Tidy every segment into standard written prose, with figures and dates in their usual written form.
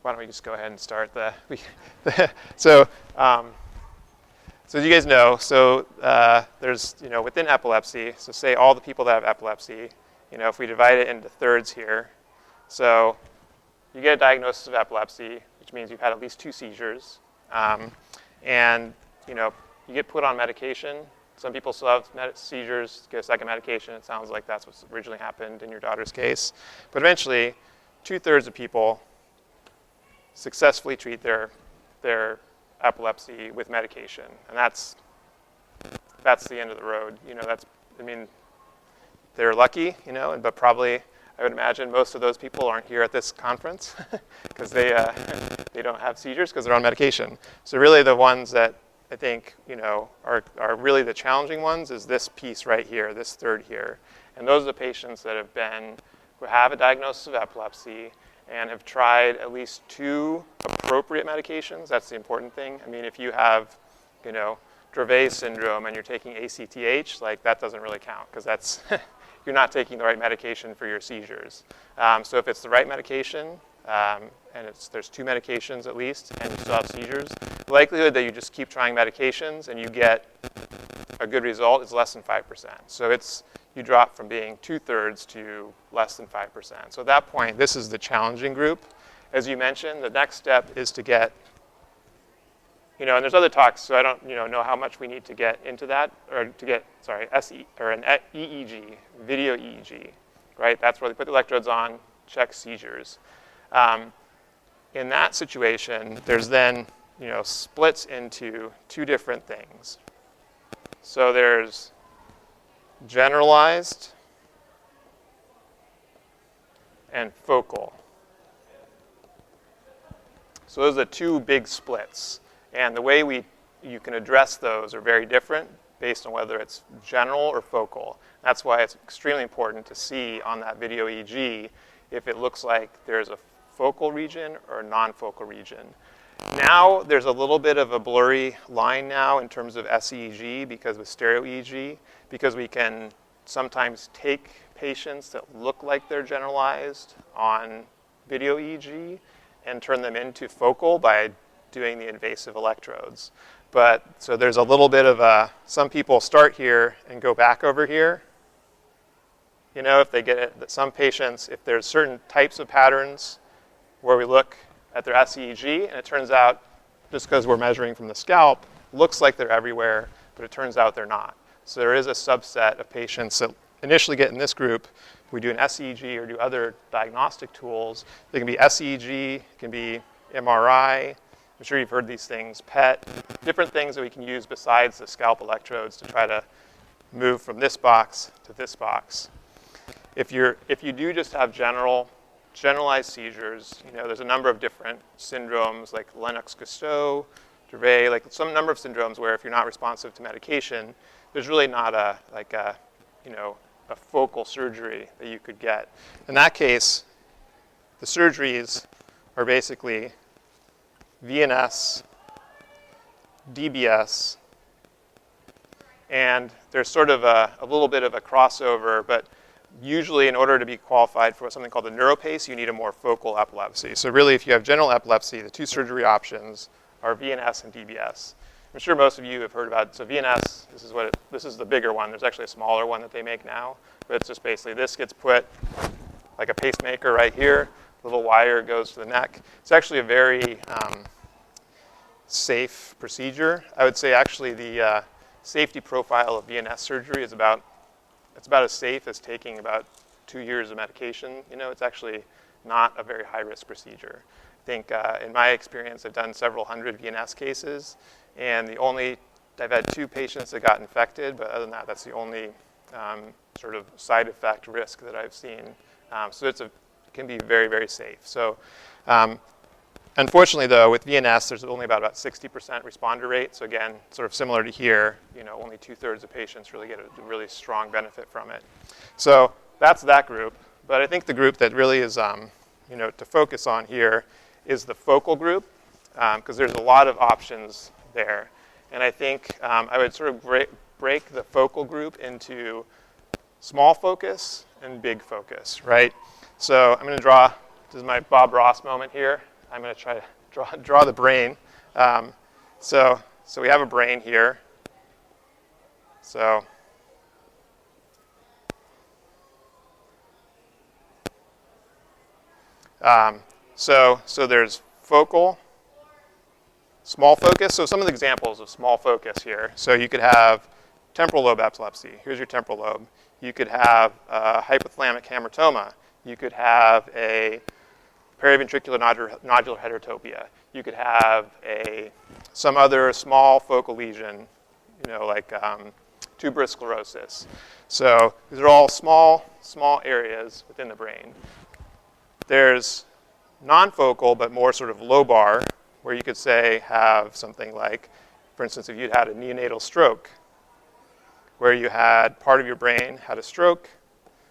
why don't we just go ahead and start so you guys know, there's, within epilepsy, so say all the people that have epilepsy, if we divide it into thirds here, so you get a diagnosis of epilepsy, which means you've had at least 2 seizures, and, you get put on medication. Some people still have seizures, get a second medication. It sounds like that's what originally happened in your daughter's case. But eventually, 2/3 of people successfully treat their epilepsy with medication. And that's the end of the road. They're lucky, but probably, I would imagine most of those people aren't here at this conference because they don't have seizures because they're on medication. So really the ones that I think, are really the challenging ones is this piece right here, this third here. And those are the patients that who have a diagnosis of epilepsy and have tried at least 2 appropriate medications. That's the important thing. If you have, Dravet syndrome and you're taking ACTH, that doesn't really count because that's, you're not taking the right medication for your seizures. So if it's the right medication, and there's 2 medications at least, and you still have seizures, the likelihood that you just keep trying medications and you get a good result is less than 5%. So you drop from being 2/3 to less than 5%. So at that point, this is the challenging group. As you mentioned, the next step is to get, and there's other talks, so I don't know how much we need to get into that, or to get, an EEG, video EEG, right? That's where they put the electrodes on, check seizures. In that situation, there's then, splits into 2 different things. So there's generalized and focal. So those are the 2 big splits. And the way you can address those are very different based on whether it's general or focal. That's why it's extremely important to see on that video EEG if it looks like there's a focal region or a non-focal region. Now there's a little bit of a blurry line now in terms of SEEG because with stereo EEG, because we can sometimes take patients that look like they're generalized on video EEG and turn them into focal by doing the invasive electrodes. So there's a little bit of some people start here and go back over here. If they get it, that some patients, if there's certain types of patterns where we look at their SEEG, and it turns out, just because we're measuring from the scalp, looks like they're everywhere, but it turns out they're not. So there is a subset of patients that initially get in this group. We do an SEEG or do other diagnostic tools. They can be SEEG, it can be MRI. I'm sure you've heard these things, PET, different things that we can use besides the scalp electrodes to try to move from this box to this box. If you do just have generalized seizures, there's a number of different syndromes like Lennox-Gastaut, Dravet, some number of syndromes where if you're not responsive to medication, there's really not a focal surgery that you could get. In that case, the surgeries are basically VNS, DBS, and there's sort of a little bit of a crossover, but usually in order to be qualified for something called the Neuro Pace, you need a more focal epilepsy. So really, if you have general epilepsy, the 2 surgery options are VNS and DBS. I'm sure most of you have heard about it. So VNS, this is the bigger one. There's actually a smaller one that they make now, but it's just basically this gets put like a pacemaker right here. Little wire goes to the neck. It's actually a very safe procedure. I would say actually the safety profile of VNS surgery is about as safe as taking about 2 years of medication. It's actually not a very high-risk procedure. I think in my experience, I've done several hundred VNS cases, and I've had 2 patients that got infected, but other than that, that's the only sort of side effect risk that I've seen. So it can be very, very safe. So unfortunately, though, with VNS, there's only about 60% responder rate. So again, sort of similar to here, only 2/3 of patients really get a really strong benefit from it. So that's that group. But I think the group that really is, to focus on here is the focal group, because there's a lot of options there. And I think I would sort of break the focal group into small focus and big focus, right? So I'm going to draw, this is my Bob Ross moment here. I'm going to try to draw the brain. So we have a brain here. So there's focal, small focus. So some of the examples of small focus here. So you could have temporal lobe epilepsy. Here's your temporal lobe. You could have hypothalamic hamartoma. You could have a periventricular nodular heterotopia. You could have some other small focal lesion, like tuberous sclerosis. So these are all small areas within the brain. There's non-focal, but more sort of lobar, where you could say have something like, for instance, if you'd had a neonatal stroke, where you had part of your brain had a stroke.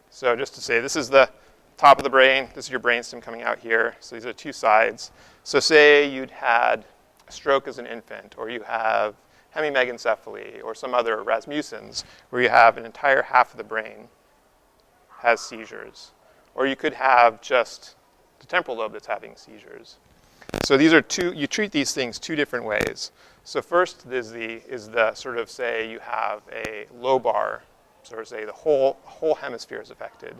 So just to say, this is the top of the brain. This is your brainstem coming out here. So these are two sides. So say you'd had a stroke as an infant, or you have hemimegaencephaly, or some other Rasmussen's, where you have an entire half of the brain has seizures. Or you could have just the temporal lobe that's having seizures. So these are you treat these things two different ways. So first is the sort of, say you have a lobar, sort of say the whole hemisphere is affected.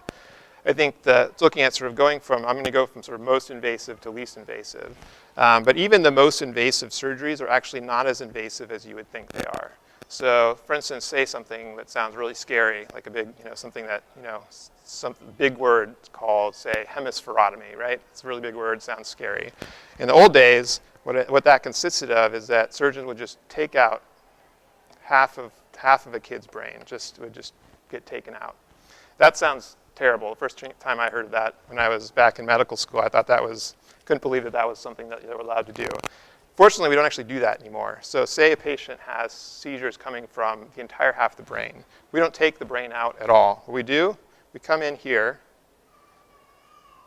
I think that looking at sort of I'm going to go from sort of most invasive to least invasive. But even the most invasive surgeries are actually not as invasive as you would think they are. So for instance, say something that sounds really scary, like a big, something that, some big word called, say, hemispherotomy, right? It's a really big word, sounds scary. In the old days, what that consisted of is that surgeons would just take out half of a kid's brain, would just get taken out. That sounds terrible. The first time I heard of that when I was back in medical school, I thought couldn't believe that was something that they were allowed to do. Fortunately, we don't actually do that anymore. So say a patient has seizures coming from the entire half of the brain. We don't take the brain out at all. What we do, we come in here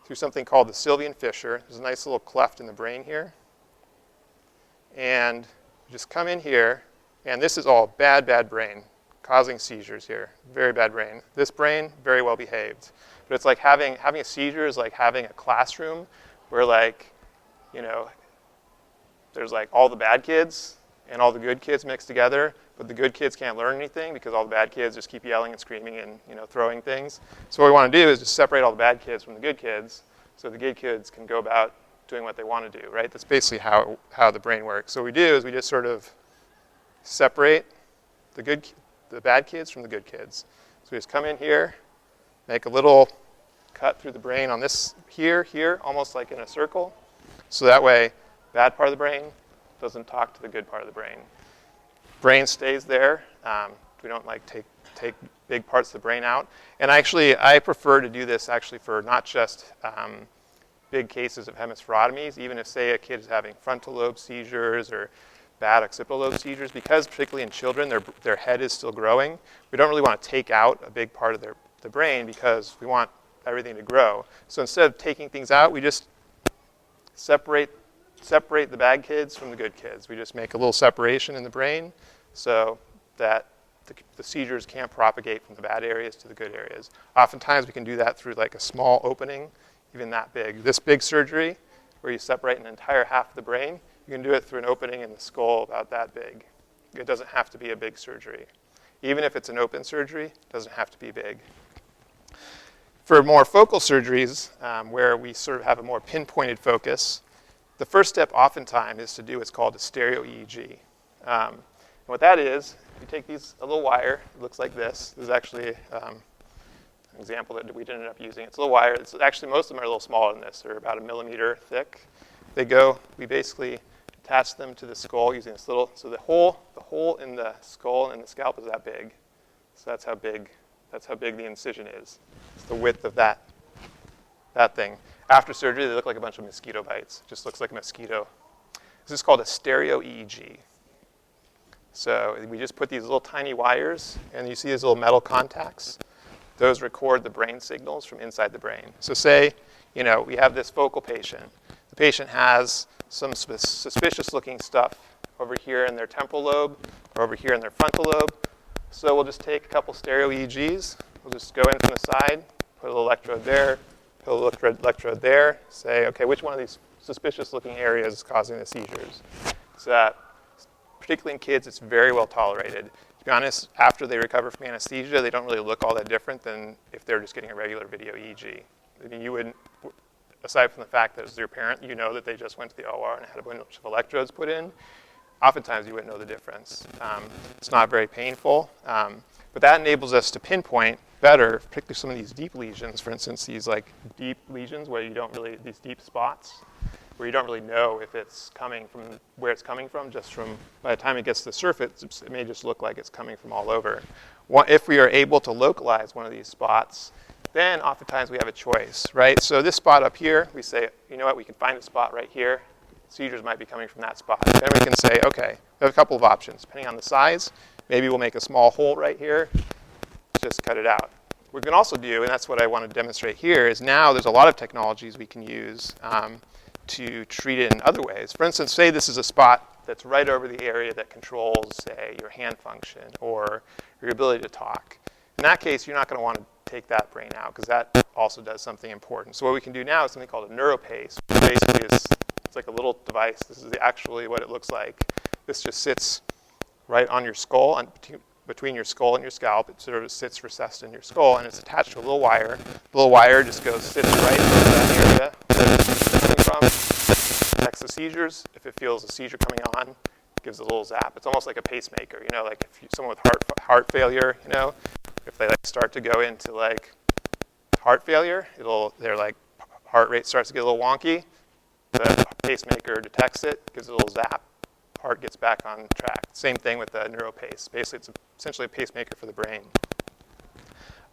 through something called the Sylvian fissure. There's a nice little cleft in the brain here. And just come in here, and this is all bad brain, causing seizures here. Very bad brain. This brain, very well behaved. But it's like having a seizure is like having a classroom where there's like all the bad kids and all the good kids mixed together, but the good kids can't learn anything because all the bad kids just keep yelling and screaming and throwing things. So what we want to do is just separate all the bad kids from the good kids so the good kids can go about doing what they want to do, right? That's basically how the brain works. So what we do is we just sort of separate the bad kids from the good kids. So we just come in here, make a little cut through the brain on this here, almost like in a circle. So that way, bad part of the brain doesn't talk to the good part of the brain. Brain stays there. We don't take big parts of the brain out. And I prefer to do this actually for not just big cases of hemispherotomies, even if, say, a kid is having frontal lobe seizures or bad occipital lobe seizures, because particularly in children, their head is still growing. We don't really want to take out a big part of the brain because we want everything to grow. So instead of taking things out, we just separate the bad kids from the good kids. We just make a little separation in the brain so that the seizures can't propagate from the bad areas to the good areas. Oftentimes we can do that through like a small opening, even that big. This big surgery, where you separate an entire half of the brain, you can do it through an opening in the skull about that big. It doesn't have to be a big surgery. Even if it's an open surgery, it doesn't have to be big. For more focal surgeries, where we sort of have a more pinpointed focus, the first step oftentimes is to do what's called a stereo EEG. And what that is, you take a little wire, it looks like this. This is actually an example that we didn't end up using. It's a little wire. Actually, most of them are a little smaller than this. They're about 1 millimeter thick. We basically attach them to the skull using this little, so the hole in the skull and the scalp is that big. So that's how big the incision is. It's the width of that thing. After surgery, they look like a bunch of mosquito bites. It just looks like a mosquito. This is called a stereo EEG. So we just put these little tiny wires, and you see these little metal contacts. Those record the brain signals from inside the brain. So say, we have this focal patient. The patient has some suspicious-looking stuff over here in their temporal lobe or over here in their frontal lobe. So we'll just take a couple stereo EEGs. We'll just go in from the side, put a little electrode there, put a little electrode there, say, okay, which one of these suspicious looking areas is causing the seizures? So particularly in kids, it's very well tolerated. To be honest, after they recover from anesthesia, they don't really look all that different than if they're just getting a regular video EEG. I mean, you wouldn't, aside from the fact that as your parent, you know that they just went to the OR and had a bunch of electrodes put in, oftentimes you wouldn't know the difference. It's not very painful, but that enables us to pinpoint better, particularly some of these deep lesions, for instance, these like deep lesions where you don't really, these deep spots, where you don't really know if it's coming from where it's coming from, just from, by the time it gets to the surface, it may just look like it's coming from all over. If we are able to localize one of these spots, then oftentimes we have a choice, right? So this spot up here, we say, you know what, we can find a spot right here. Seizures might be coming from that spot. Then we can say, okay, we have a couple of options. Depending on the size, maybe we'll make a small hole right here, just cut it out. What we can also do, and that's what I want to demonstrate here, is now there's a lot of technologies we can use to treat it in other ways. For instance, say this is a spot that's right over the area that controls, say, your hand function or your ability to talk. In that case, you're not going to want to take that brain out because that also does something important. So what we can do now is something called a Neuro Pace. Basically, it's like a little device. This is actually what it looks like. This just sits right on your skull, between your skull and your scalp. It sort of sits recessed in your skull, and it's attached to a little wire. The little wire just sits right over that area that it's coming from. Detects the seizures. If it feels a seizure coming on, it gives a little zap. It's almost like a pacemaker, you know, like if someone with heart failure, you know, if they like start to go into like heart failure, their like heart rate starts to get a little wonky. The pacemaker detects it, gives it a little zap. Heart gets back on track. Same thing with the Neuro Pace. Basically, it's essentially a pacemaker for the brain.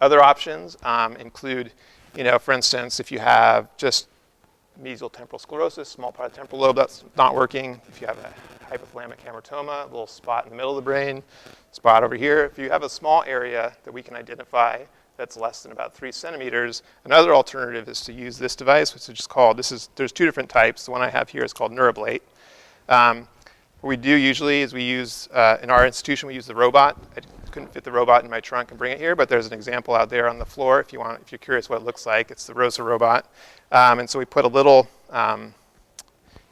Other options include, you know, for instance, if you have just mesial temporal sclerosis, small part of the temporal lobe that's not working. If you have a hypothalamic hamartoma, a little spot in the middle of the brain, spot over here. If you have a small area that we can identify that's less than about 3 centimeters, another alternative is to use this device, which is just called, there's 2 different types. The one I have here is called NeuroBlate. What we do usually is we use, in our institution, we use the robot. I couldn't fit the robot in my trunk and bring it here, but there's an example out there on the floor if you're curious what it looks like. It's the ROSA robot. And so we put a little,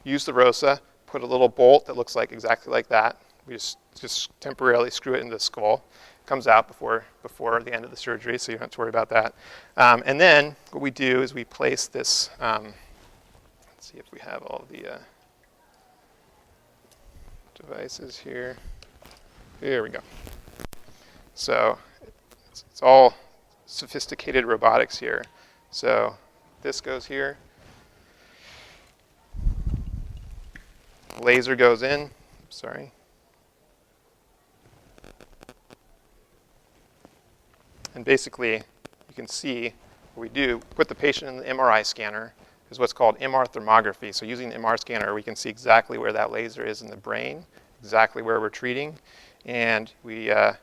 use the ROSA, put a little bolt that looks like exactly like that. We just temporarily screw it into the skull. It comes out before the end of the surgery, so you don't have to worry about that. And then what we do is we place this, let's see if we have all the devices here. Here we go. So it's all sophisticated robotics here. So this goes here. Laser goes in. Sorry. And basically, you can see what we do, put the patient in the MRI scanner, is what's called MR thermography. So using the MR scanner, we can see exactly where that laser is in the brain, exactly where we're treating. And we're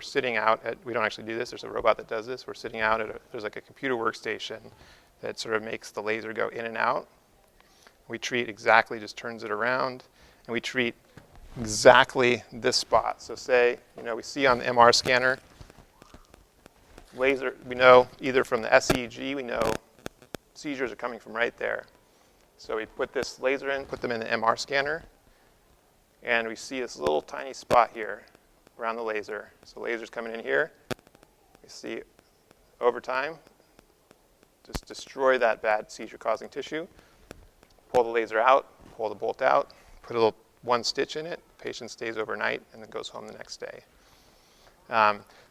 sitting out at, we don't actually do this, there's a robot that does this. We're sitting out at there's like a computer workstation that sort of makes the laser go in and out. We treat exactly, just turns it around, and we treat exactly this spot. So say, we see on the MR scanner, laser, we know either from the SEEG, we know seizures are coming from right there. So we put this laser in, put them in the MR scanner, and we see this little tiny spot here around the laser. So laser's coming in here. We see over time, just destroy that bad seizure-causing tissue, pull the laser out, pull the bolt out, put a little one stitch in it, patient stays overnight, and then goes home the next day. So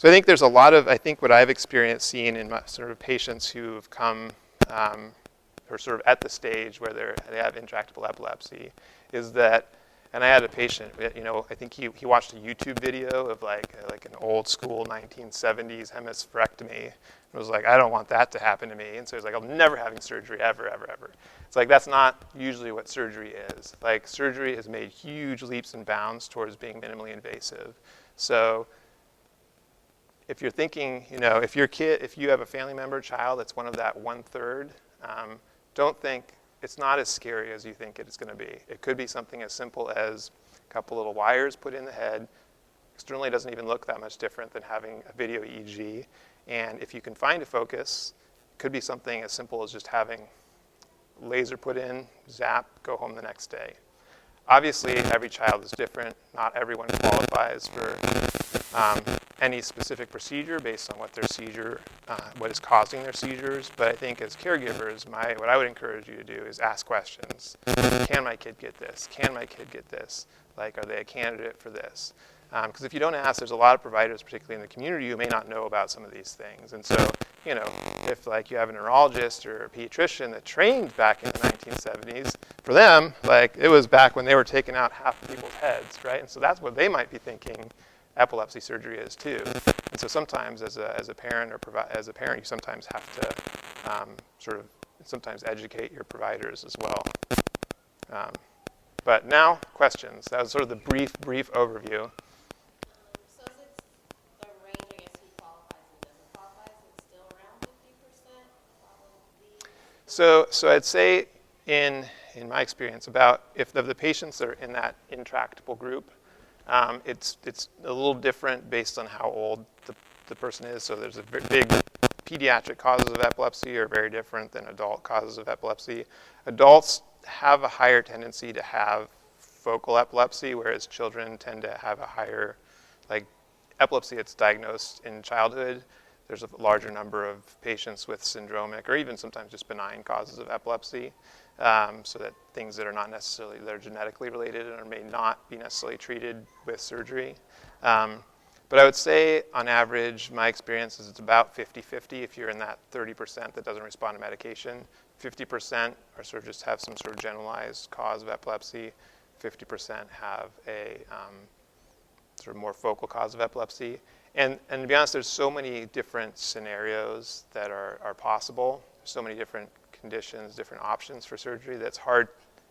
I think there's a lot of, what I've experienced seeing in my sort of patients who've come, or sort of at the stage where they have intractable epilepsy, is that, and I had a patient, I think he watched a YouTube video of like an old school 1970s hemispherectomy, and was like, I don't want that to happen to me. And so he's like, I'm never having surgery, ever, ever, ever. It's like, that's not usually what surgery is. Like, surgery has made huge leaps and bounds towards being minimally invasive. So if you're thinking, if you have a family member, child that's one of that 1/3, don't think it's not as scary as you think it's going to be. It could be something as simple as a couple little wires put in the head. Externally, it doesn't even look that much different than having a video EEG. And if you can find a focus, could be something as simple as just having laser put in, zap, go home the next day. Obviously, every child is different. Not everyone qualifies for any specific procedure based on what their seizure, what is causing their seizures. But I think as caregivers, what I would encourage you to do is ask questions. Can my kid get this? Can my kid get this? Like, are they a candidate for this? Because if you don't ask, there's a lot of providers, particularly in the community, who may not know about some of these things. And so, you know, if like you have a neurologist or a pediatrician that trained back in the 1970s, for them, like it was back when they were taking out half of people's heads, right? And so that's what they might be thinking epilepsy surgery is too. And so sometimes as a parent or as a parent, you sometimes have to sometimes educate your providers as well. But now, questions. That was sort of the brief overview. So is it the range, I guess, who qualifies and doesn't qualify? Is it still around 50%? Probably. So I'd say in my experience, about if of the patients that are in that intractable group, it's a little different based on how old the person is. So there's a big pediatric causes of epilepsy are very different than adult causes of epilepsy. Adults have a higher tendency to have focal epilepsy, whereas children tend to have a higher, like epilepsy that's diagnosed in childhood. There's a larger number of patients with syndromic or even sometimes just benign causes of epilepsy. So that things that are not necessarily, that are genetically related or may not be necessarily treated with surgery. But I would say on average, my experience is it's about 50-50 if you're in that 30% that doesn't respond to medication. 50% are sort of just have some sort of generalized cause of epilepsy. 50% have a sort of more focal cause of epilepsy. And to be honest, there's so many different scenarios that are possible. So many different conditions, different options for surgery that's hard,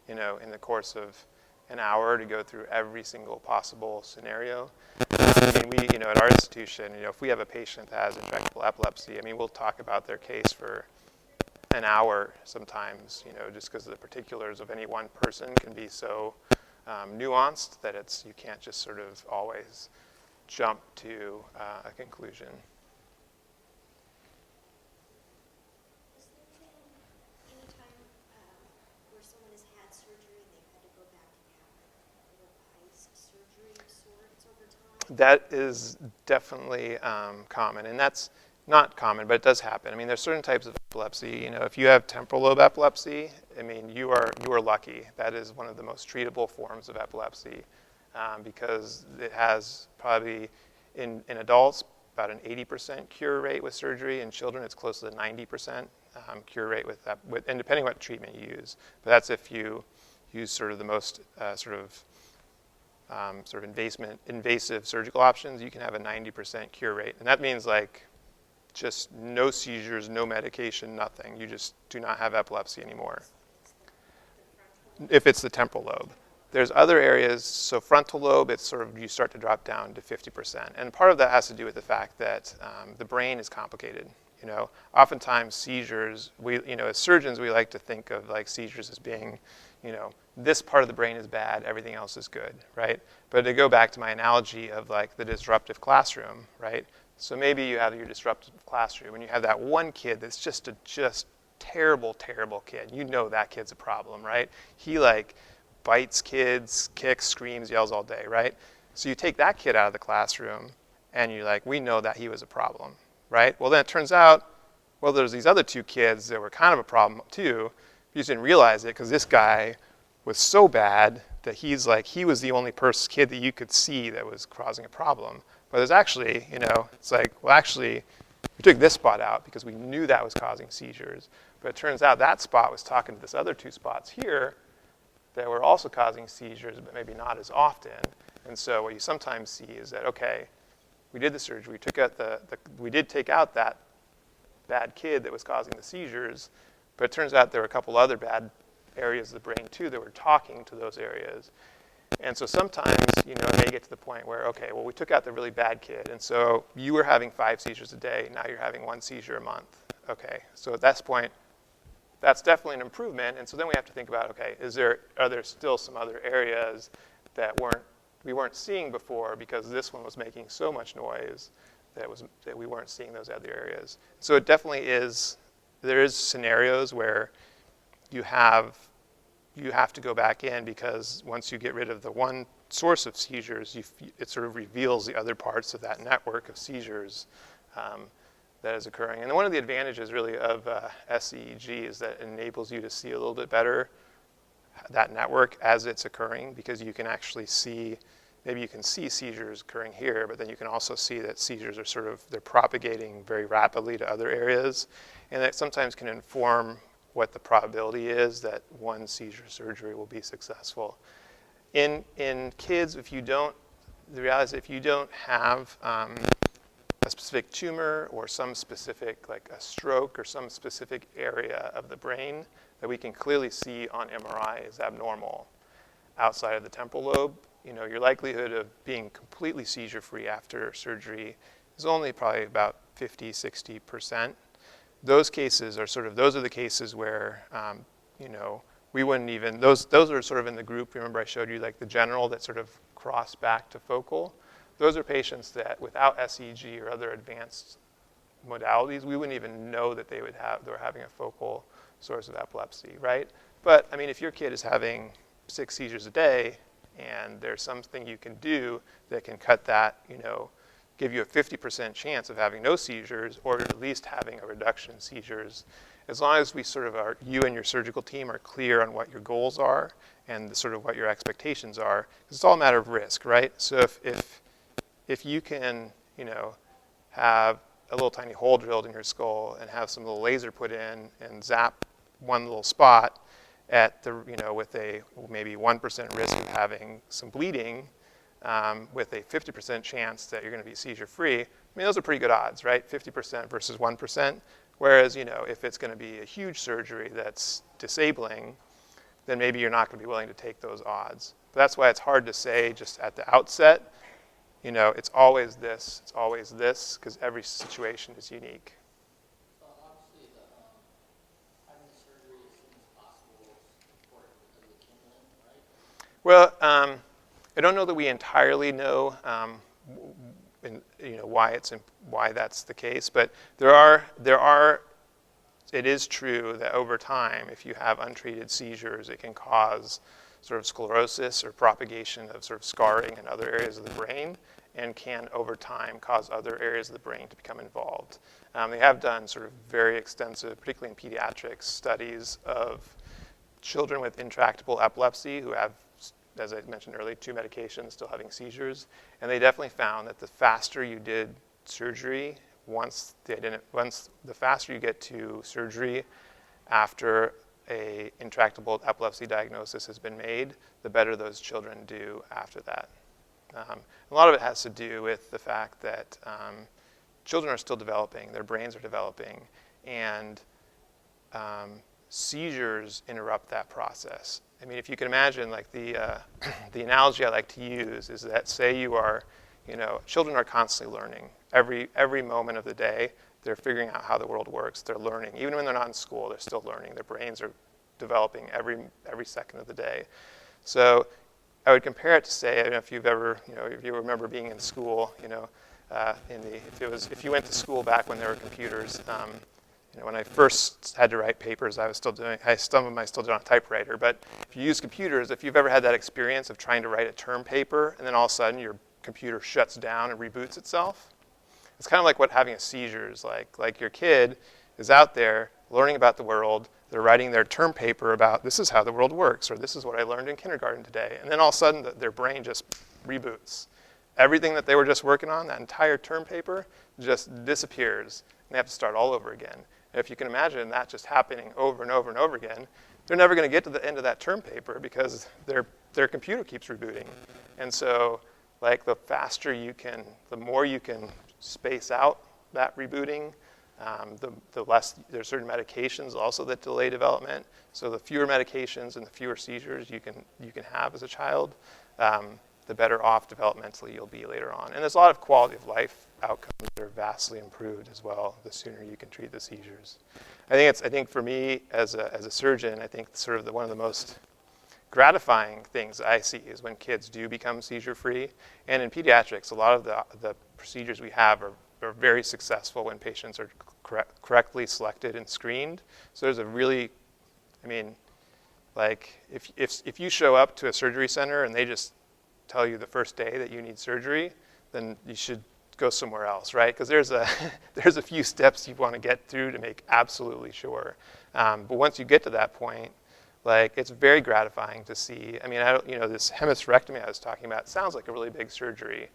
you know, in the course of an hour to go through every single possible scenario. I mean, we, you know, at our institution, you know, if we have a patient that has intractable epilepsy, I mean, we'll talk about their case for an hour sometimes, you know, just because the particulars of any one person can be so nuanced that you can't just sort of always jump to a conclusion. Has there been any time where someone has had surgery and they've had to go back and have a revised surgery of sorts over time? That is definitely common, and that's not common, but it does happen. I mean, there's certain types of epilepsy. You know, if you have temporal lobe epilepsy, I mean, you are lucky. That is one of the most treatable forms of epilepsy because it has probably in adults about an 80% cure rate with surgery. In children, it's close to the 90% cure rate with that, and depending what treatment you use. But that's if you use sort of the most invasive surgical options, you can have a 90% cure rate. And that means like just no seizures, no medication, nothing. You just do not have epilepsy anymore. If it's the temporal lobe. There's other areas, so frontal lobe, it's sort of, you start to drop down to 50%. And part of that has to do with the fact that the brain is complicated. You know, oftentimes seizures, as surgeons, we like to think of like seizures as being, you know, this part of the brain is bad, everything else is good, right? But to go back to my analogy of like the disruptive classroom, right? So maybe you have your disruptive classroom and you have that one kid that's just terrible kid. You know that kid's a problem, right? He like bites kids, kicks, screams, yells all day, right? So you take that kid out of the classroom and you're like, we know that he was a problem, right? Well, then it turns out, well, there's these other two kids that were kind of a problem too. You just didn't realize it because this guy was so bad that he was the only kid that you could see that was causing a problem. But there's actually, you know, it's like, well, actually, we took this spot out because we knew that was causing seizures. But it turns out that spot was talking to this other two spots here that were also causing seizures, but maybe not as often. And so what you sometimes see is that, okay, we did the surgery, we did take out that bad kid that was causing the seizures, but it turns out there were a couple other bad areas of the brain too that were talking to those areas. And so sometimes, you know, it may get to the point where, okay, well, we took out the really bad kid, and so you were having 5 seizures a day, now you're having 1 seizure a month. Okay, so at that point, that's definitely an improvement, and so then we have to think about, okay, are there still some other areas that we weren't seeing before because this one was making so much noise that we weren't seeing those other areas. So it definitely is there is scenarios where you have to go back in, because once you get rid of the one source of seizures, it sort of reveals the other parts of that network of seizures that is occurring. And one of the advantages really of SEEG is that it enables you to see a little bit better that network as it's occurring, because you can actually see, maybe you can see seizures occurring here, but then you can also see that seizures are they're propagating very rapidly to other areas, and that sometimes can inform what the probability is that one seizure surgery will be successful. In kids, the reality is if you don't have a specific tumor or some specific, like a stroke or some specific area of the brain that we can clearly see on MRI is abnormal outside of the temporal lobe, your likelihood of being completely seizure-free after surgery is only probably about 50-60%. Those cases are those are the cases where, we wouldn't even, those are sort of in the group, remember I showed you like the general that sort of cross back to focal. Those are patients that without SEEG or other advanced modalities, we wouldn't even know that they were having a focal source of epilepsy, right? But I mean, if your kid is having 6 seizures a day and there's something you can do that can cut that, give you a 50% chance of having no seizures, or at least having a reduction in seizures, as long as you and your surgical team are clear on what your goals are and what your expectations are, 'cause it's all a matter of risk, right? So if you can, have a little tiny hole drilled in your skull and have some little laser put in and zap one little spot at with a maybe 1% risk of having some bleeding, with a 50% chance that you're going to be seizure-free, I mean, those are pretty good odds, right? 50% versus 1%. Whereas, if it's going to be a huge surgery that's disabling, then maybe you're not going to be willing to take those odds. But that's why it's hard to say just at the outset, it's always this, because every situation is unique. So obviously, having the surgery as soon as possible is important because of the kindling, right? Well, I don't know that we entirely know, why that's the case, but it is true that over time, if you have untreated seizures, it can cause sort of sclerosis or propagation of sort of scarring in other areas of the brain, and can over time cause other areas of the brain to become involved. They have done sort of very extensive, particularly in pediatrics, studies of children with intractable epilepsy who have, as I mentioned earlier, 2 medications still having seizures, and they definitely found that the faster you did surgery, the faster you get to surgery after a intractable epilepsy diagnosis has been made, the better those children do after that. A lot of it has to do with the fact that children are still developing, their brains are developing, and seizures interrupt that process. I mean, if you can imagine, like the analogy I like to use is that, say you are, children are constantly learning. Every moment of the day, they're figuring out how the world works. They're learning. Even when they're not in school, they're still learning. Their brains are developing every second of the day. So I would compare it to, say, I don't know if you've ever, if you remember being in school, if you went to school back when there were computers, when I first had to write papers, some of them I still did on a typewriter, but if you use computers, if you've ever had that experience of trying to write a term paper and then all of a sudden your computer shuts down and reboots itself, it's kind of like what having a seizure is like. Like your kid is out there learning about the world, they're writing their term paper about this is how the world works, or this is what I learned in kindergarten today, and then all of a sudden their brain just reboots. Everything that they were just working on, that entire term paper, just disappears, and they have to start all over again. And if you can imagine that just happening over and over and over again, they're never going to get to the end of that term paper because their computer keeps rebooting. And so, like, the more you can space out that rebooting, the less, there's certain medications also that delay development. So the fewer medications and the fewer seizures you can have as a child, the better off developmentally you'll be later on. And there's a lot of quality of life outcomes that are vastly improved as well the sooner you can treat the seizures. I think for me as a surgeon, I think sort of one of the most gratifying things I see is when kids do become seizure-free. And in pediatrics, a lot of the procedures we have are are very successful when patients are correctly selected and screened. So there's a really, I mean, like if you show up to a surgery center and they just tell you the first day that you need surgery, then you should go somewhere else, right? Because there's a few steps you want to get through to make absolutely sure. But once you get to that point, like it's very gratifying to see. I mean, this hemispherectomy I was talking about sounds like a really big surgery,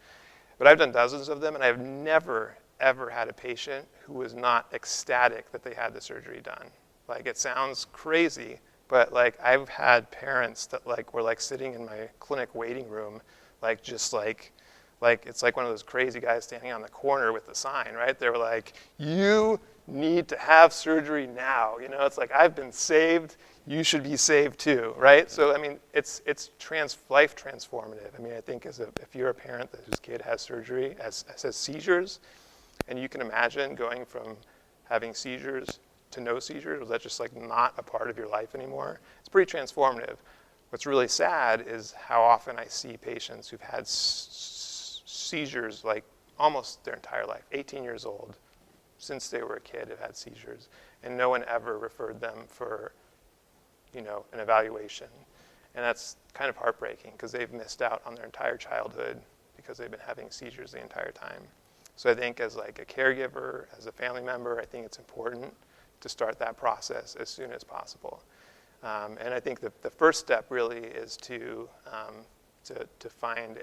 but I've done dozens of them, and I've never ever had a patient who was not ecstatic that they had the surgery done. Like it sounds crazy, but like I've had parents that like were like sitting in my clinic waiting room, like just like it's like one of those crazy guys standing on the corner with the sign, right? They were like, you need to have surgery now. You know, it's like, I've been saved, you should be saved too, right? So, I mean, it's life transformative. I mean, I think if you're a parent whose kid has surgery, has seizures, and you can imagine going from having seizures to no seizures, was that just like not a part of your life anymore? It's pretty transformative. What's really sad is how often I see patients who've had seizures like almost their entire life, 18 years old, since they were a kid have had seizures, and no one ever referred them for, an evaluation. And that's kind of heartbreaking because they've missed out on their entire childhood because they've been having seizures the entire time. So I think as like a caregiver, as a family member, I think it's important to start that process as soon as possible. And I think the first step really is to find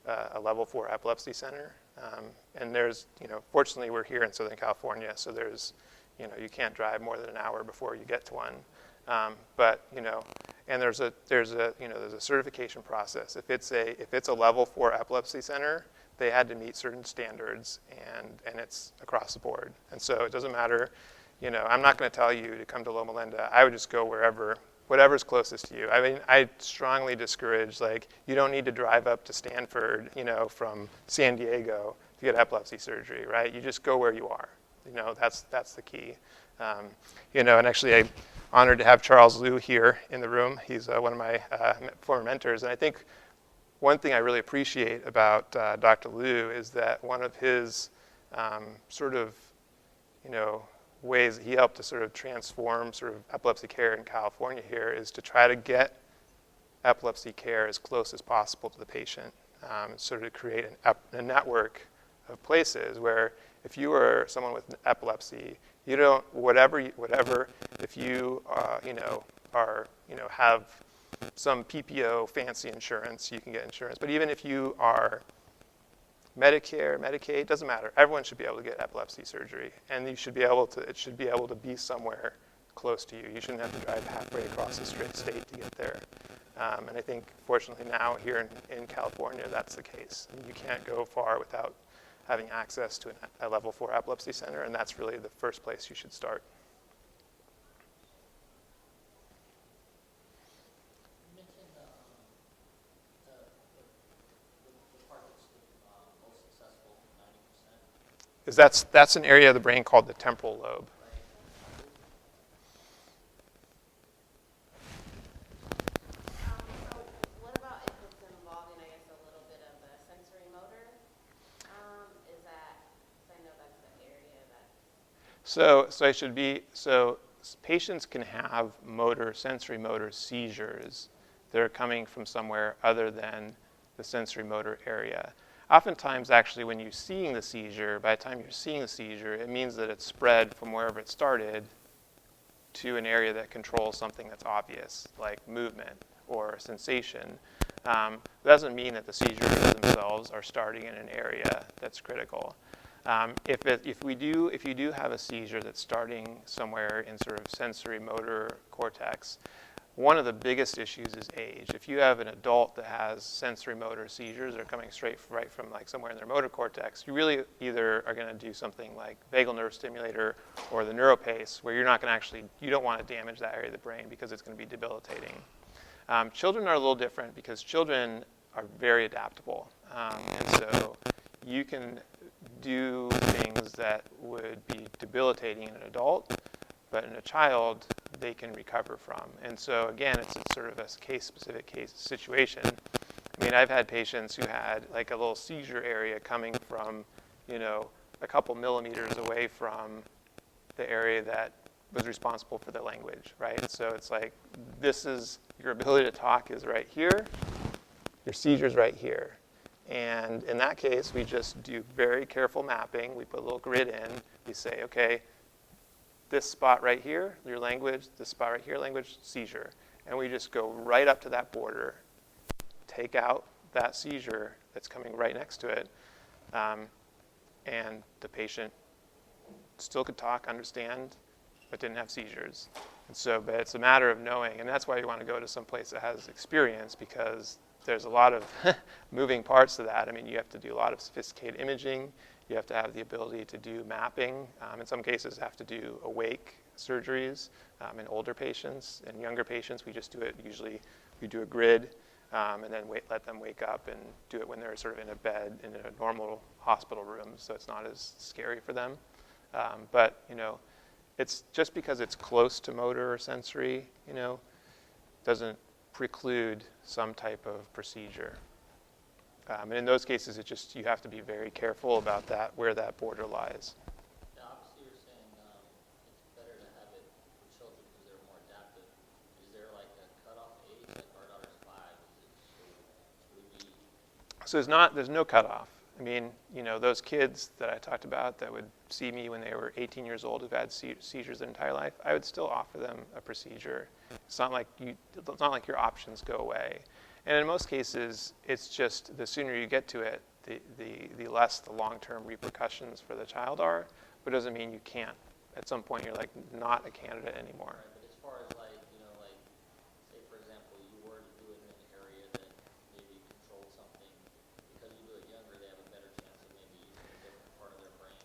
a level 4 epilepsy center. And there's, fortunately we're here in Southern California, so there's, you can't drive more than an hour before you get to one. But and there's a certification process. If it's a level 4 epilepsy center, they had to meet certain standards, and it's across the board. And so it doesn't matter, I'm not going to tell you to come to Loma Linda. I would just go whatever's closest to you. I mean, I strongly discourage, like, you don't need to drive up to Stanford, from San Diego to get epilepsy surgery, right? You just go where you are. That's the key. And actually I'm honored to have Charles Liu here in the room. He's one of my former mentors, and I think one thing I really appreciate about Dr. Liu is that one of his ways that he helped to sort of transform sort of epilepsy care in California here is to try to get epilepsy care as close as possible to the patient, sort of create a network of places where if you are someone with epilepsy, you don't, if you have some PPO fancy insurance, you can get insurance. But even if you are Medicare, Medicaid, doesn't matter. Everyone should be able to get epilepsy surgery, and it should be able to be somewhere close to you. You shouldn't have to drive halfway across the state to get there. And I think, fortunately now here in California, that's the case. You can't go far without having access to a level 4 epilepsy center, and that's really the first place you should start. Is that's an area of the brain called the temporal lobe. So what about if it's involving, I guess, a little bit of the sensory motor? Is that, I know that's the area that. So patients can have sensory motor seizures that are coming from somewhere other than the sensory motor area. Oftentimes, actually, when you're seeing the seizure, by the time you're seeing the seizure, it means that it's spread from wherever it started to an area that controls something that's obvious, like movement or sensation. That doesn't mean that the seizures themselves are starting in an area that's critical. If you do have a seizure that's starting somewhere in sort of sensory motor cortex, one of the biggest issues is age. If you have an adult that has sensory motor seizures that are coming right from like somewhere in their motor cortex, you really either are going to do something like vagal nerve stimulator or the Neuro Pace, where you don't want to damage that area of the brain because it's going to be debilitating. Children are a little different because children are very adaptable. And so you can do things that would be debilitating in an adult, but in a child, they can recover from. And so again, it's sort of a case-specific situation. I mean, I've had patients who had like a little seizure area coming from, a couple millimeters away from the area that was responsible for the language, right? So it's like, this is, your ability to talk is right here, your seizure's right here. And in that case, we just do very careful mapping. We put a little grid in. We say, okay, this spot right here, your language, this spot right here, language, seizure. And we just go right up to that border, take out that seizure that's coming right next to it, and the patient still could talk, understand, but didn't have seizures. And so, but it's a matter of knowing, and that's why you want to go to some place that has experience, because there's a lot of moving parts to that. I mean, you have to do a lot of sophisticated imaging. You have to have the ability to do mapping. In some cases, have to do awake surgeries. In older patients and younger patients, we just do it, usually we do a grid, and then let them wake up and do it when they're sort of in a bed in a normal hospital room, so it's not as scary for them. But, it's just because it's close to motor or sensory, doesn't preclude some type of procedure. And in those cases, it's just, you have to be very careful about that, where that border lies. Now, obviously, you're saying it's better to have it for children because they're more adaptive. Is there like a cutoff age? Like our daughter's 5. Should we be? So there's no cutoff. I mean, those kids that I talked about that would see me when they were 18 years old who've had seizures their entire life, I would still offer them a procedure. It's not like your options go away. And in most cases, it's just the sooner you get to it, the less the long-term repercussions for the child are. But it doesn't mean you can't. At some point, you're like not a candidate anymore. Right, but as far as like, say for example, you were to do it in an area that maybe controlled something, because you do it younger, they have a better chance of maybe using a different part of their brain.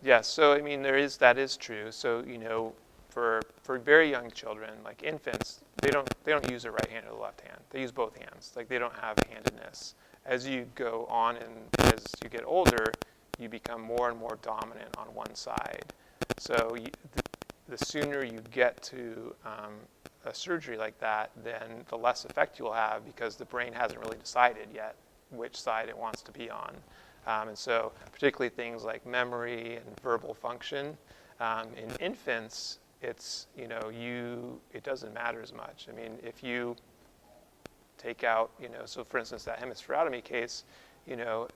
Yes. So I mean, that is true. So for very young children, like infants, they don't use their right hand or the left hand. They use both hands. Like they don't have handedness. As you go on and as you get older, you become more and more dominant on one side. So the sooner you get to a surgery like that, then the less effect you'll have, because the brain hasn't really decided yet which side it wants to be on. And so particularly things like memory and verbal function, in infants, it's, it doesn't matter as much. I mean, if you take out, so for instance, that hemispherotomy case,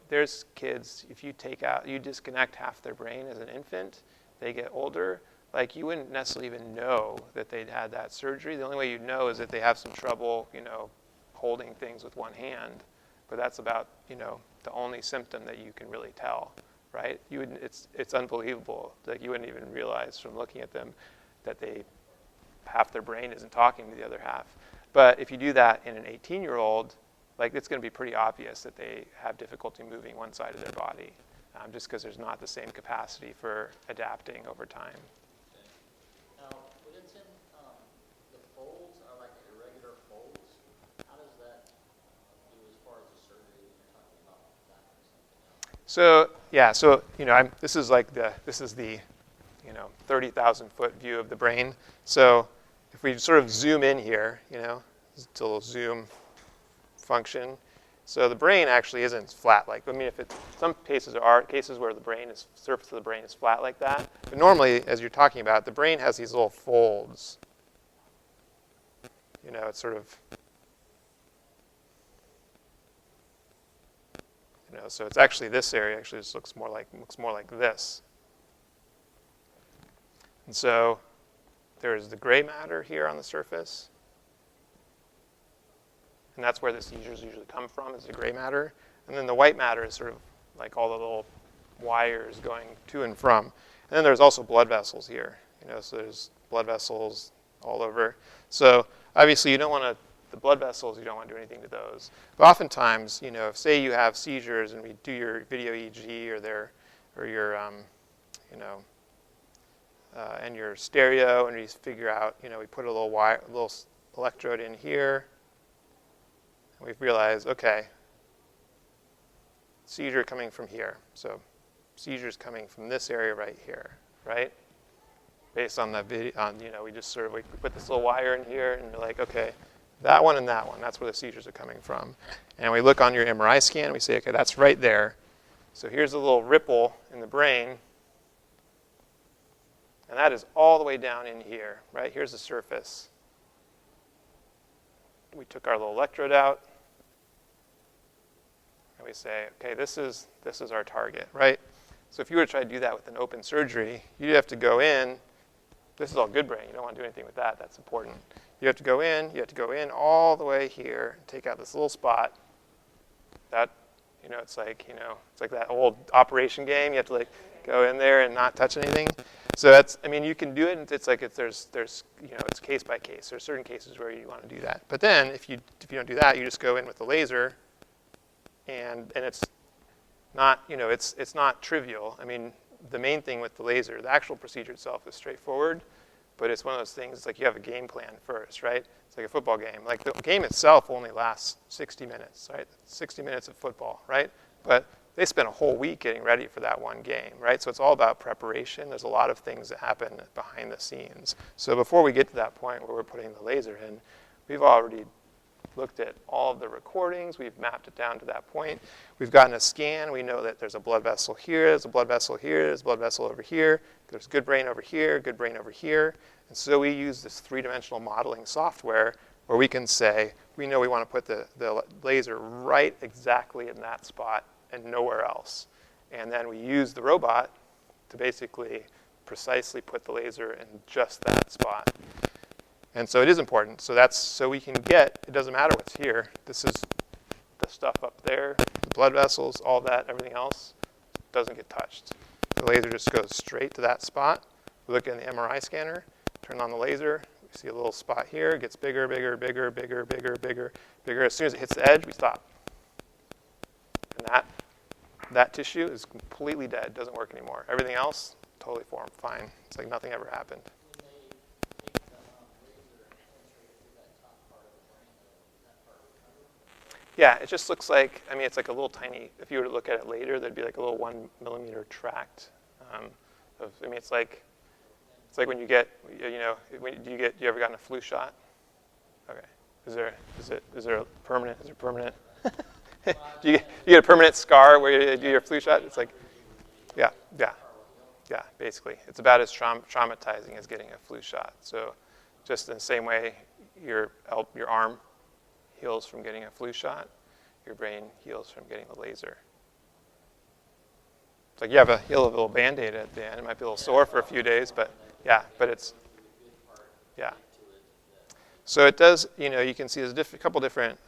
there's kids, if you disconnect half their brain as an infant, they get older, like you wouldn't necessarily even know that they'd had that surgery. The only way you'd know is that they have some trouble, holding things with one hand. But that's about, the only symptom that you can really tell, right? It's unbelievable. Like you wouldn't even realize from looking at them that half their brain isn't talking to the other half. But if you do that in an 18-year-old, like it's going to be pretty obvious that they have difficulty moving one side of their body, just because there's not the same capacity for adapting over time. Okay. Now, when it's in, the folds are like irregular folds. How does that do as far as the surgery when you're talking about that or something else? So yeah, this is the 30,000 foot view of the brain. So if we sort of zoom in here, it's a little zoom function. So the brain actually isn't flat like. I mean, some cases are cases where the surface of the brain is flat like that. But normally, as you're talking about, the brain has these little folds. It's sort of. So it's actually this area actually just looks more like this. And so there's the gray matter here on the surface. And that's where the seizures usually come from, is the gray matter. And then the white matter is sort of like all the little wires going to and from. And then there's also blood vessels here. So there's blood vessels all over. So obviously the blood vessels, you don't want to do anything to those. But oftentimes, if say you have seizures and we do your video EEG or your and your stereo, and we figure out, we put a little electrode in here, and we've realized, okay, seizure coming from here. So seizure's coming from this area right here, right? Based on that video, we just we put this little wire in here, and we're like, okay, that one and that one, that's where the seizures are coming from. And we look on your MRI scan, and we say, okay, that's right there. So here's a little ripple in the brain. And that is all the way down in here, right? Here's the surface. We took our little electrode out. And we say, okay, this is our target, right? So if you were to try to do that with an open surgery, you'd have to go in. This is all good brain. You don't want to do anything with that. That's important. You have to go in all the way here, and take out this little spot. That, it's like that old operation game. You have to like go in there and not touch anything. So that's, you can do it, and it's like there's it's case by case. There's certain cases where you want to do that. But then if you don't do that, you just go in with the laser, and it's not, it's not trivial. The main thing with the laser, the actual procedure itself is straightforward, but it's one of those things, it's like you have a game plan first, right? It's like a football game. Like the game itself only lasts 60 minutes, right? 60 minutes of football, right? But they spent a whole week getting ready for that one game, right? So it's all about preparation. There's a lot of things that happen behind the scenes. So before we get to that point where we're putting the laser in, we've already looked at all of the recordings. We've mapped it down to that point. We've gotten a scan. We know that there's a blood vessel here, there's a blood vessel here, there's a blood vessel over here, there's good brain over here, good brain over here. And so we use this three-dimensional modeling software where we can say, we know we want to put the laser right exactly in that spot and nowhere else. And then we use the robot to basically precisely put the laser in just that spot. And so it is important. So we can get, it doesn't matter what's here. This is the stuff up there, the blood vessels, all that, everything else doesn't get touched. The laser just goes straight to that spot. We look in the MRI scanner, turn on the laser, we see a little spot here, it gets bigger, bigger, bigger, bigger, bigger, bigger, bigger. As soon as it hits the edge, we stop. And that tissue is completely dead, doesn't work anymore. Everything else, totally formed, fine. It's like nothing ever happened. Yeah, it just looks like, it's like a little tiny, if you were to look at it later, there'd be like a little 1 millimeter tract it's like when you get, do you ever gotten a flu shot? Okay. Is there a permanent? do you get a permanent scar where you do your flu shot? It's like, yeah, basically. It's about as traumatizing as getting a flu shot. So just in the same way your arm heals from getting a flu shot, your brain heals from getting the laser. It's like you have a little Band-Aid at the end. It might be a little sore for a few days, but it's, yeah. So it does, you can see there's a couple different,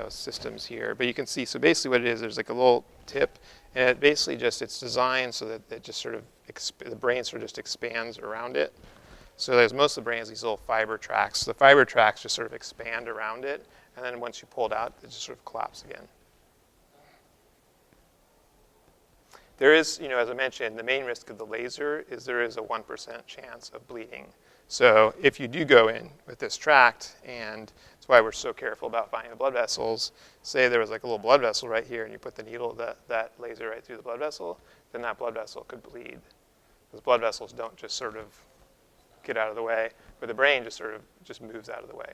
systems here, but you can see, so basically what it is, there's like a little tip, and it basically it's designed so that it just sort of, the brain sort of just expands around it. So there's most of the brain has these little fiber tracts. So the fiber tracts just sort of expand around it, and then once you pull it out, it just sort of collapses again. There is, as I mentioned, the main risk of the laser is there is a 1% chance of bleeding. So if you do go in with this tract, and that's why we're so careful about finding the blood vessels, say there was like a little blood vessel right here, and you put the needle, that laser right through the blood vessel, then that blood vessel could bleed. Those blood vessels don't just sort of get out of the way, but the brain just sort of just moves out of the way.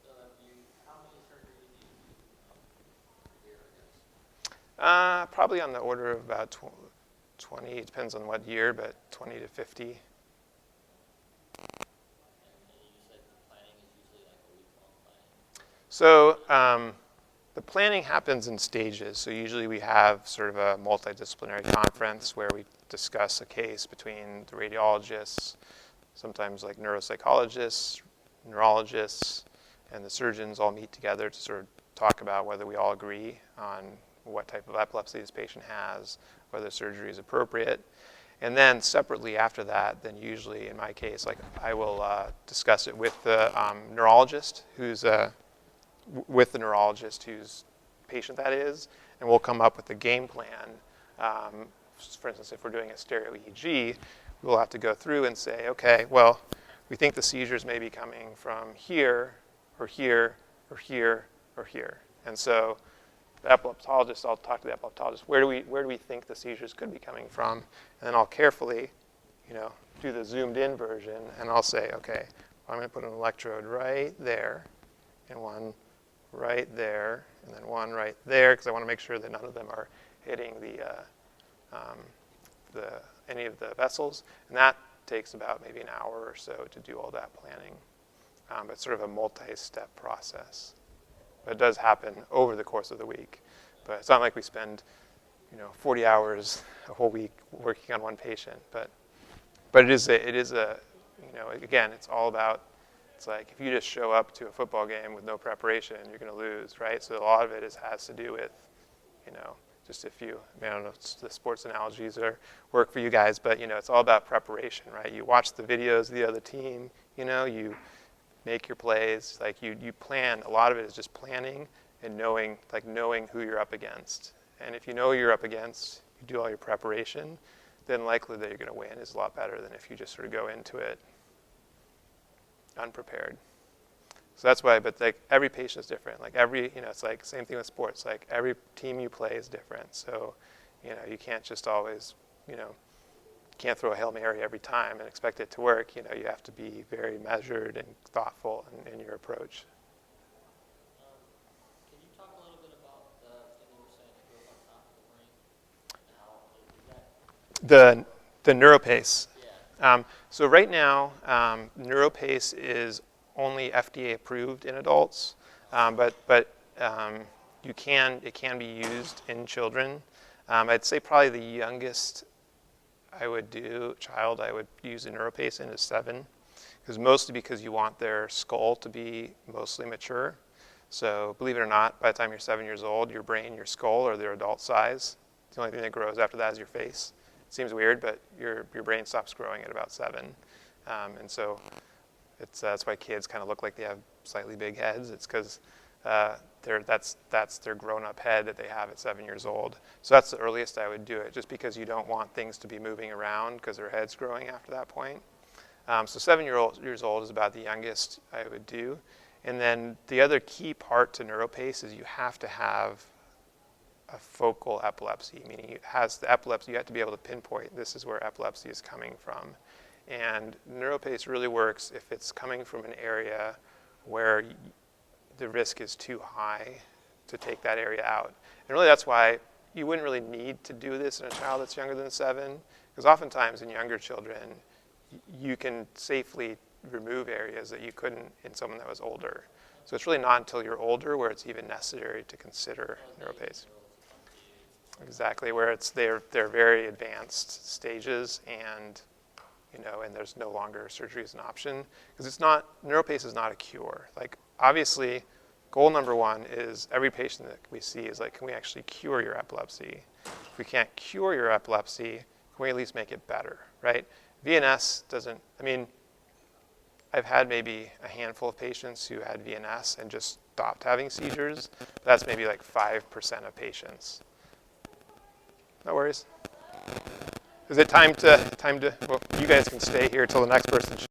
So how many surgeries do you do a year, I guess? Probably on the order of about 20, it depends on what year, but 20 to 50. And you said the planning is usually like a week-long planning? So the planning happens in stages. So usually we have sort of a multidisciplinary conference where we discuss a case between the radiologists, sometimes like neuropsychologists, neurologists, and the surgeons all meet together to sort of talk about whether we all agree on what type of epilepsy this patient has, whether surgery is appropriate. And then separately after that, then usually in my case, like I will discuss it with the neurologist whose patient that is, and we'll come up with a game plan. For instance, if we're doing a stereo EEG, we'll have to go through and say, okay, well, we think the seizures may be coming from here, or here, or here, or here. And so the epileptologist, I'll talk to the epileptologist, where do we think the seizures could be coming from? And then I'll carefully, do the zoomed in version, and I'll say, okay, well, I'm going to put an electrode right there, and one right there, and then one right there, because I want to make sure that none of them are hitting any of the vessels. And that takes about maybe an hour or so to do all that planning. But it's sort of a multi-step process. But it does happen over the course of the week. But it's not like we spend 40 hours a whole week working on one patient. But it is a again, it's all about, it's like if you just show up to a football game with no preparation, you're going to lose, right? So a lot of it has to do with, just if you, I don't know if the sports analogies work for you guys, but it's all about preparation, right? You watch the videos of the other team, you make your plays, like you plan. A lot of it is just planning and knowing who you're up against. And if you know who you're up against, you do all your preparation, then likely that you're going to win is a lot better than if you just sort of go into it unprepared. So that's why, but like every patient is different. Like it's like same thing with sports. Like every team you play is different. So, you can't just always, can't throw a Hail Mary every time and expect it to work. You have to be very measured and thoughtful in your approach. Can you talk a little bit about the thing you were saying that goes on top of the brain? And how is that? The Neuro Pace. Yeah. So right now, Neuro Pace is only FDA approved in adults, but it can be used in children. I'd say probably the youngest I would use a Neuro Pace in is 7, mostly because you want their skull to be mostly mature. So believe it or not, by the time you're 7 years old, your brain, your skull are their adult size. The only thing that grows after that is your face. It seems weird, but your brain stops growing at about 7, and so that's why kids kind of look like they have slightly big heads. It's because that's their grown-up head that they have at 7 years old. So that's the earliest I would do it, just because you don't want things to be moving around because their head's growing after that point. So 7 years old is about the youngest I would do. And then the other key part to Neuro Pace is you have to have a focal epilepsy, meaning it has the epilepsy. You have to be able to pinpoint this is where epilepsy is coming from. And Neuro Pace really works if it's coming from an area where the risk is too high to take that area out. And really that's why you wouldn't really need to do this in a child that's younger than 7, because oftentimes in younger children, you can safely remove areas that you couldn't in someone that was older. So it's really not until you're older where it's even necessary to consider Neuro Pace. Exactly, where they're very advanced stages, and and there's no longer surgery as an option, because Neuro Pace is not a cure. Like obviously, goal number 1 is every patient that we see is like, can we actually cure your epilepsy? If we can't cure your epilepsy, can we at least make it better, right? VNS doesn't. I mean, I've had maybe a handful of patients who had VNS and just stopped having seizures. But that's maybe like 5% of patients. No worries. Is it time to, well, you guys can stay here till the next person